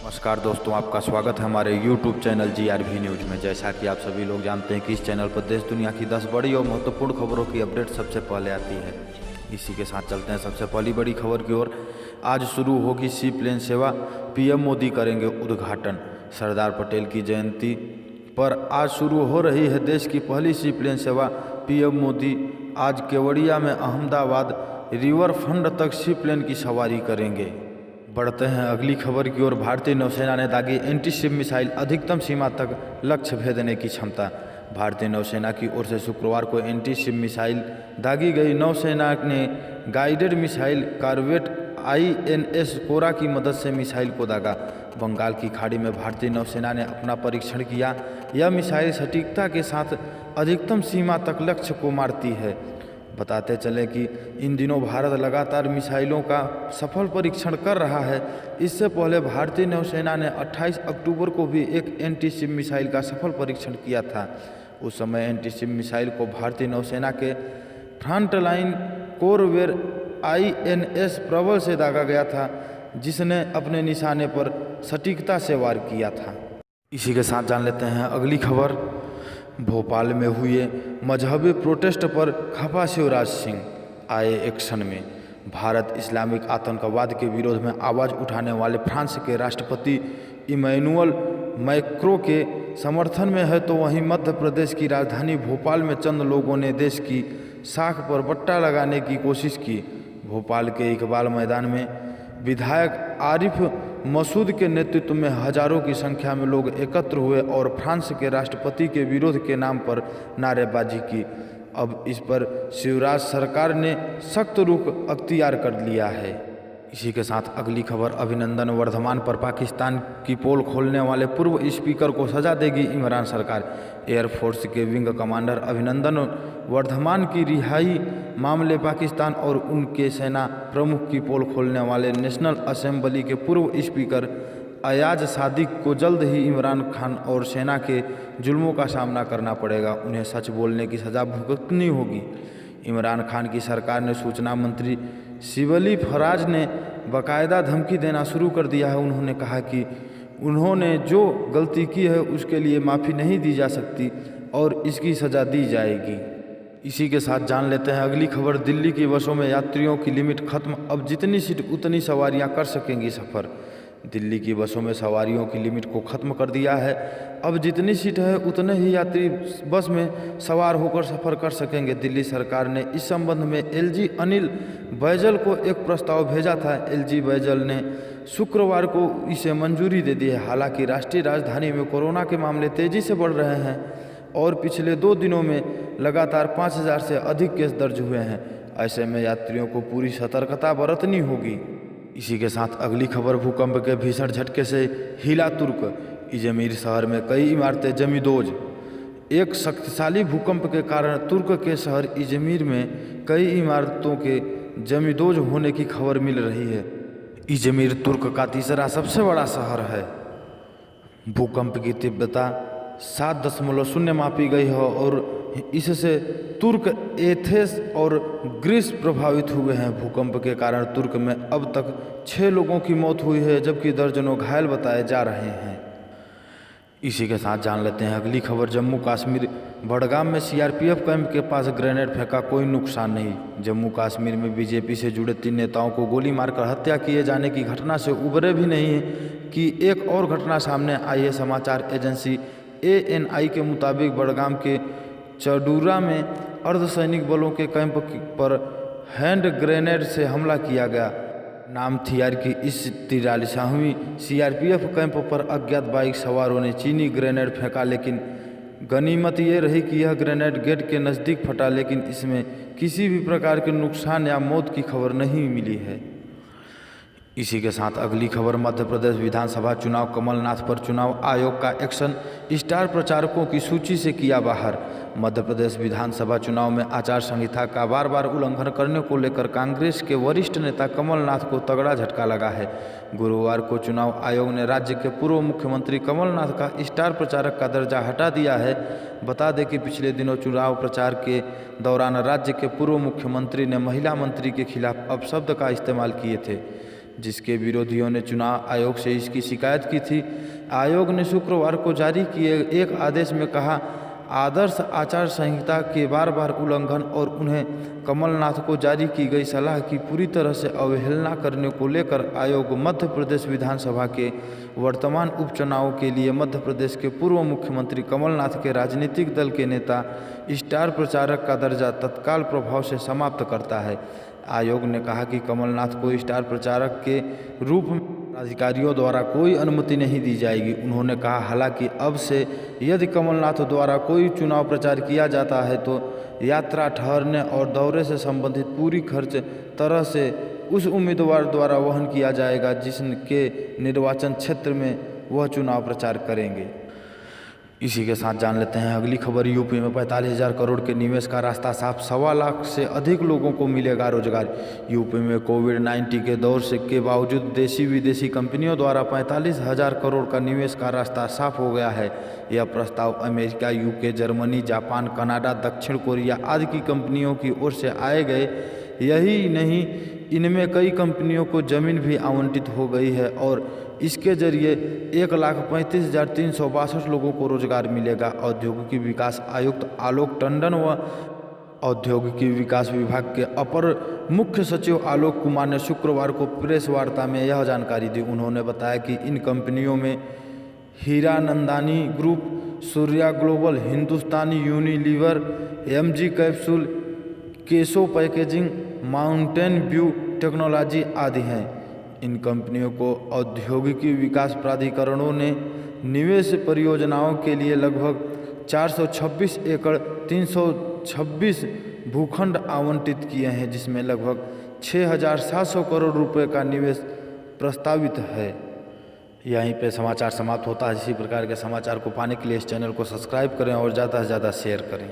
नमस्कार दोस्तों, आपका स्वागत है हमारे YouTube चैनल GRV न्यूज़ में। जैसा कि आप सभी लोग जानते हैं कि इस चैनल पर देश दुनिया की 10 बड़ी और महत्वपूर्ण खबरों की अपडेट सबसे पहले आती है। इसी के साथ चलते हैं सबसे पहली बड़ी खबर की ओर। आज शुरू होगी सी प्लेन सेवा, PM मोदी करेंगे उद्घाटन। सरदार पटेल की जयंती पर आज शुरू हो रही है देश की पहली सी प्लेन सेवा। PM मोदी आज केवड़िया में अहमदाबाद रिवर फ्रंट तक सी प्लेन की सवारी करेंगे। बढ़ते हैं अगली खबर की ओर। भारतीय नौसेना ने दागी एंटी शिप मिसाइल, अधिकतम सीमा तक लक्ष्य भेदने की क्षमता। भारतीय नौसेना की ओर से शुक्रवार को एंटी शिप मिसाइल दागी गई। नौसेना ने गाइडेड मिसाइल कॉर्वेट INS कोरा की मदद से मिसाइल को दागा। बंगाल की खाड़ी में भारतीय नौसेना ने अपना परीक्षण किया। यह मिसाइल सटीकता के साथ अधिकतम सीमा तक लक्ष्य को मारती है। बताते चले कि इन दिनों भारत लगातार मिसाइलों का सफल परीक्षण कर रहा है। इससे पहले भारतीय नौसेना ने 28 अक्टूबर को भी एक एंटी शिप मिसाइल का सफल परीक्षण किया था। उस समय एंटी शिप मिसाइल को भारतीय नौसेना के फ्रंटलाइन कोरवेट INS प्रबल से दागा गया था, जिसने अपने निशाने पर सटीकता से वार किया था। इसी के साथ जान लेते हैं अगली खबर। भोपाल में हुए मजहबी प्रोटेस्ट पर खफा शिवराज सिंह, आए एक्शन में। भारत इस्लामिक आतंकवाद के विरोध में आवाज़ उठाने वाले फ्रांस के राष्ट्रपति इमैनुअल मैक्रों के समर्थन में है, तो वहीं मध्य प्रदेश की राजधानी भोपाल में चंद लोगों ने देश की साख पर बट्टा लगाने की कोशिश की। भोपाल के इकबाल मैदान में विधायक आरिफ मसूद के नेतृत्व में हजारों की संख्या में लोग एकत्र हुए और फ्रांस के राष्ट्रपति के विरोध के नाम पर नारेबाजी की। अब इस पर शिवराज सरकार ने सख्त रुख अख्तियार कर लिया है। इसी के साथ अगली खबर। अभिनंदन वर्धमान पर पाकिस्तान की पोल खोलने वाले पूर्व स्पीकर को सजा देगी इमरान सरकार। एयरफोर्स के विंग कमांडर अभिनंदन वर्धमान की रिहाई मामले पाकिस्तान और उनके सेना प्रमुख की पोल खोलने वाले नेशनल असेंबली के पूर्व स्पीकर अयाज सादिक को जल्द ही इमरान खान और सेना के जुल्मों का सामना करना पड़ेगा। उन्हें सच बोलने की सज़ा भुगतनी होगी। इमरान खान की सरकार ने सूचना मंत्री शिवली फराज ने बाकायदा धमकी देना शुरू कर दिया है। उन्होंने कहा कि उन्होंने जो गलती की है उसके लिए माफ़ी नहीं दी जा सकती और इसकी सज़ा दी जाएगी। इसी के साथ जान लेते हैं अगली खबर। दिल्ली की बसों में यात्रियों की लिमिट खत्म, अब जितनी सीट उतनी सवारियां कर सकेंगी सफ़र। दिल्ली की बसों में सवारियों की लिमिट को ख़त्म कर दिया है। अब जितनी सीट है उतने ही यात्री बस में सवार होकर सफ़र कर सकेंगे। दिल्ली सरकार ने इस संबंध में LG अनिल बैजल को एक प्रस्ताव भेजा था। LG बैजल ने शुक्रवार को इसे मंजूरी दे दी है। हालांकि राष्ट्रीय राजधानी में कोरोना के मामले तेज़ी से बढ़ रहे हैं और पिछले 2 दिनों में लगातार 5000 से अधिक केस दर्ज हुए हैं। ऐसे में यात्रियों को पूरी सतर्कता बरतनी होगी। इसी के साथ अगली खबर। भूकंप के भीषण झटके से हिला तुर्क। इजमिर शहर में कई इमारतें जमींदोज। एक शक्तिशाली भूकंप के कारण तुर्क के शहर इजमिर में कई इमारतों के जमींदोज होने की खबर मिल रही है। इजमिर तुर्क का तीसरा सबसे बड़ा शहर है। भूकंप की तीव्रता 7.0 मापी गई है और इससे तुर्क, एथेंस और ग्रीस प्रभावित हुए हैं। भूकंप के कारण तुर्क में अब तक 6 लोगों की मौत हुई है, जबकि दर्जनों घायल बताए जा रहे हैं। इसी के साथ जान लेते हैं अगली खबर। जम्मू कश्मीर बड़गाम में CRPF कैंप के पास ग्रेनेड फेंका, कोई नुकसान नहीं। जम्मू कश्मीर में BJP से जुड़े 3 नेताओं को गोली मारकर हत्या किए जाने की घटना से उबरे भी नहीं कि एक और घटना सामने आई है। समाचार एजेंसी ANI के मुताबिक बड़गाम के चडूरा में अर्धसैनिक बलों के कैंप पर हैंड ग्रेनेड से हमला किया गया। नाम थियार की इस 43वीं CRPF कैंप पर अज्ञात बाइक सवारों ने चीनी ग्रेनेड फेंका, लेकिन गनीमत ये रही कि यह ग्रेनेड गेट के नज़दीक फटा, लेकिन इसमें किसी भी प्रकार के नुकसान या मौत की खबर नहीं मिली है। इसी के साथ अगली खबर। मध्य प्रदेश विधानसभा चुनाव, कमलनाथ पर चुनाव आयोग का एक्शन, स्टार प्रचारकों की सूची से किया बाहर। मध्य प्रदेश विधानसभा चुनाव में आचार संहिता का बार बार उल्लंघन करने को लेकर कांग्रेस के वरिष्ठ नेता कमलनाथ को तगड़ा झटका लगा है। गुरुवार को चुनाव आयोग ने राज्य के पूर्व मुख्यमंत्री कमलनाथ का स्टार प्रचारक का दर्जा हटा दिया है। बता दें कि पिछले दिनों चुनाव प्रचार के दौरान राज्य के पूर्व मुख्यमंत्री ने महिला मंत्री के खिलाफ अपशब्द का इस्तेमाल किए थे। जिसके विरोधियों ने चुनाव आयोग से इसकी शिकायत की थी। आयोग ने शुक्रवार को जारी किए एक आदेश में कहा, आदर्श आचार संहिता के बार बार उल्लंघन और उन्हें कमलनाथ को जारी की गई सलाह की पूरी तरह से अवहेलना करने को लेकर आयोग मध्य प्रदेश विधानसभा के वर्तमान उपचुनाव के लिए मध्य प्रदेश के पूर्व मुख्यमंत्री कमलनाथ के राजनीतिक दल के नेता स्टार प्रचारक का दर्जा तत्काल प्रभाव से समाप्त करता है। आयोग ने कहा कि कमलनाथ को स्टार प्रचारक के रूप में अधिकारियों द्वारा कोई अनुमति नहीं दी जाएगी। उन्होंने कहा, हालांकि अब से यदि कमलनाथ द्वारा कोई चुनाव प्रचार किया जाता है तो यात्रा, ठहरने और दौरे से संबंधित पूरी खर्च तरह से उस उम्मीदवार द्वारा वहन किया जाएगा जिसके निर्वाचन क्षेत्र में वह चुनाव प्रचार करेंगे। इसी के साथ जान लेते हैं अगली खबर। यूपी में 45,000 करोड़ के निवेश का रास्ता साफ, 1.25 लाख से अधिक लोगों को मिलेगा रोजगार। यूपी में कोविड-19 के दौर से के बावजूद देशी विदेशी कंपनियों द्वारा 45,000 करोड़ का निवेश का रास्ता साफ हो गया है। यह प्रस्ताव America, UK, Germany, Japan, Canada, दक्षिण कोरिया आदि की कंपनियों की ओर से आए गए। यही नहीं, इनमें कई कंपनियों को जमीन भी आवंटित हो गई है और इसके जरिए 1,35,362 लोगों को रोजगार मिलेगा। औद्योगिकी विकास आयुक्त आलोक टंडन व औद्योगिकी विकास विभाग के अपर मुख्य सचिव आलोक कुमार ने शुक्रवार को प्रेस वार्ता में यह जानकारी दी। उन्होंने बताया कि इन कंपनियों में Hiranandani group, Surya global, Hindustani Unilever, MG capsule, Kesho packaging, mountain view technology आदि हैं। इन कंपनियों को औद्योगिकी विकास प्राधिकरणों ने निवेश परियोजनाओं के लिए लगभग 426 एकड़ 326 भूखंड आवंटित किए हैं, जिसमें लगभग 6,700 करोड़ रुपए का निवेश प्रस्तावित है। यहीं पे समाचार समाप्त होता है। इसी प्रकार के समाचार को पाने के लिए इस चैनल को सब्सक्राइब करें और ज़्यादा से ज़्यादा शेयर करें।